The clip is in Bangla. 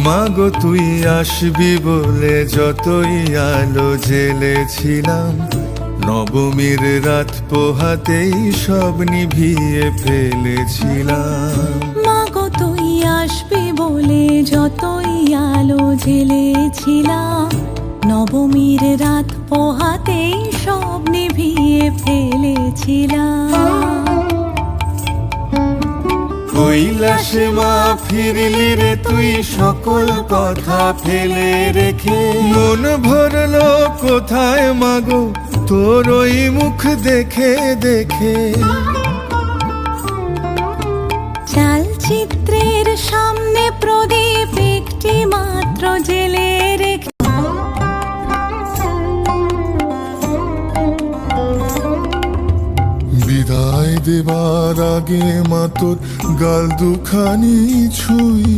মাগো তুই আসবি বলে যতই আলো জ্বেলেছিলাম, নবমীর রাত পোহাতেই সব নিভিয়ে ফেলেছিলাম। মাগো তুই আসবি বলে যতই আলো জ্বেলেছিলাম, নবমীর রাত পোহাতেই সব নিভিয়ে ফেলেছিলাম। কৈলাসে মা ফিরলি রে তুই সকল কথা ফেলে রেখে, মন ভরলো কোথায় মাগো তোর ওই মুখ দেখে দেখে। চালচিত্রের সামনে প্রদীপ একটি মাত্র জেলে রেখে, বিদায় দেবার আগে মা তোর গাল দুখানি ছুঁই,